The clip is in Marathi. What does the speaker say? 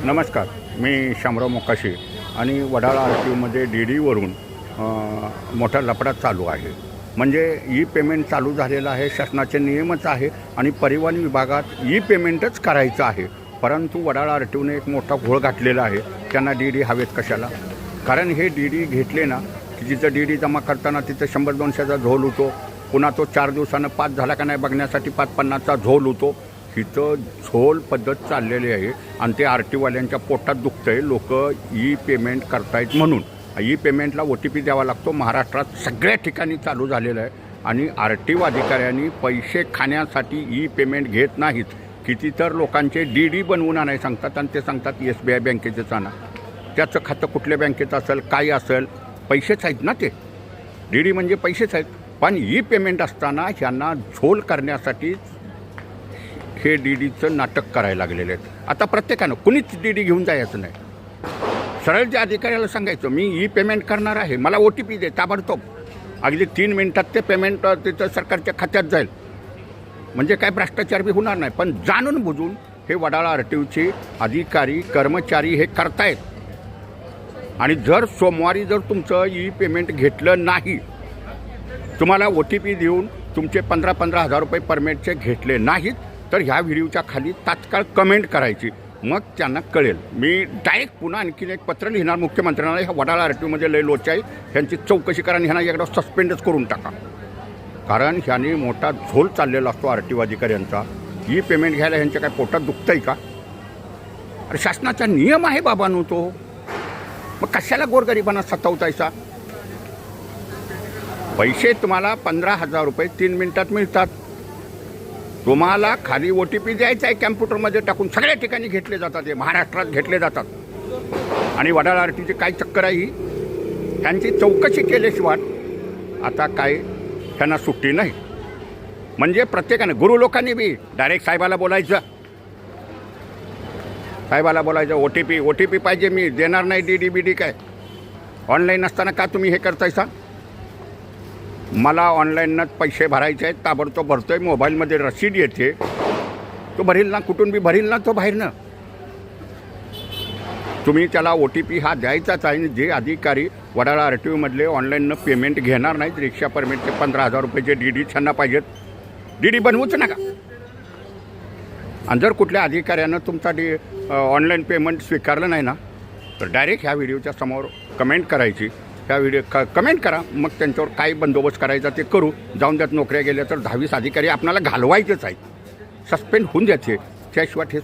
नमस्कार, मी शामराव मोकाशी आणि वडाळा आर टी ओमध्ये DDवरून मोठा लफडा चालू आहे. म्हणजे ई पेमेंट चालू झालेलं आहे, शासनाचे नियमच आहे आणि परिवहन विभागात ई पेमेंटच करायचं आहे. परंतु वडाळा आर टी ओने एक मोठा घोळ घातलेला आहे. त्यांना DD हवेत कशाला? कारण हे DD घेतले ना की जिथं DD जमा करताना तिथं 100-200चा झोल होतो, पुन्हा तो 4 दिवसानं पास झाला का नाही बघण्यासाठी 5-50चा झोल होतो. इथं झोल पद्धत चाललेली आहे आणि ते आर टी ओवाल्यांच्या पोटात दुखतं आहे. लोक ई पेमेंट करतायत म्हणून ई पेमेंटला OTP द्यावा लागतो. महाराष्ट्रात सगळ्या ठिकाणी चालू झालेलं आहे आणि आर टी ओ अधिकाऱ्यांनी पैसे खाण्यासाठी ई पेमेंट घेत नाहीत. किती तर लोकांचे DD बनवून आणाय सांगतात आणि ते सांगतात SBI बँकेचेच आणा. त्याचं खातं कुठल्या बँकेचं असेल, काय असेल, पैसेच आहेत ना ते. DD म्हणजे पैसेच आहेत. पण ई पेमेंट असताना ह्यांना झोल करण्यासाठी हे DDचं नाटक करायला लागलेले आहेत. आता प्रत्येकानं कुणीच DD घेऊन जायचं नाही. सरळ त्या अधिकाऱ्याला सांगायचं मी ई पेमेंट करणार आहे, मला OTP दे ताबडतोब. अगदी 3 मिनिटात ते पेमेंट तिथं सरकारच्या खात्यात जाईल. म्हणजे काय भ्रष्टाचार बी होणार नाही. पण जाणून बुजून हे वडाळा आर टी ओचे अधिकारी कर्मचारी हे करतायत. आणि जर सोमवारी जर तुमचं ई पेमेंट घेतलं नाही, तुम्हाला OTP देऊन तुमचे 15-15 हजार रुपये परमिटचे घेतले नाहीत, तर ह्या व्हिडिओच्या खाली तात्काळ कमेंट करायची. मग त्यांना कळेल. मी डायरेक्ट पुन्हा आणखीन एक पत्र लिहिणार मुख्यमंत्र्यांना. ह्या वडाळा आर टी ओमध्ये लय लोच आहे, ह्यांची चौकशी करा आणि ह्यांना एकदा सस्पेंडच करून टाका. कारण ह्याने मोठा झोल चाललेला असतो आर टी ओ अधिकाऱ्यांचा. ई पेमेंट घ्यायला ह्यांच्या काय पोटात दुखतं आहे का? अरे शासनाचा नियम आहे बाबांनो तो. मग कशाला गोरगरिबांना सतावतायचा? पैसे तुम्हाला 15,000 रुपये 3 मिनिटात मिळतात. तुम्हाला खाली OTP द्यायचा आहे, कॅम्प्युटरमध्ये टाकून सगळ्या ठिकाणी घेतले जातात. हे महाराष्ट्रात घेतले जातात. आणि वडाळा आर टी ओची काय चक्कर आहे ही? त्यांची चौकशी केल्याशिवाय आता काय त्यांना सुट्टी नाही. म्हणजे प्रत्येकाने गुरु लोकांनी बी डायरेक्ट साहेबाला बोलायचं, OTP पाहिजे, मी देणार नाही DD काय. ऑनलाईन असताना का तुम्ही हे करतायसा? मला ऑनलाईनच पैसे भरायचे आहेत, ताबडतोब भरतोय. मोबाईलमध्ये रसीद येते, तो भरील ना, कुठून बी भरील ना तो बाहेरनं. तुम्ही त्याला OTP हा द्यायचाच आहे. जे अधिकारी वडाळा आर टी ओमधले ऑनलाईननं पेमेंट घेणार नाहीत, रिक्षा परमिटचे 15,000 रुपयेचे DD त्यांना पाहिजेत. DD बनवूच नका. आणि जर कुठल्या अधिकाऱ्यानं तुमचा ऑनलाईन पेमेंट स्वीकारलं नाही ना, तर डायरेक्ट ह्या व्हिडिओच्या समोर कमेंट करायची. ह्या व्हिडिओ कमेंट करा. मग त्यांच्यावर काय बंदोबस्त करायचा ते करू. जाऊन द्यात. नोकऱ्या गेल्या तर 10-20 अधिकारी आपल्याला घालवायचेच आहेत, सस्पेंड होऊन द्यायचे. त्याशिवाय हे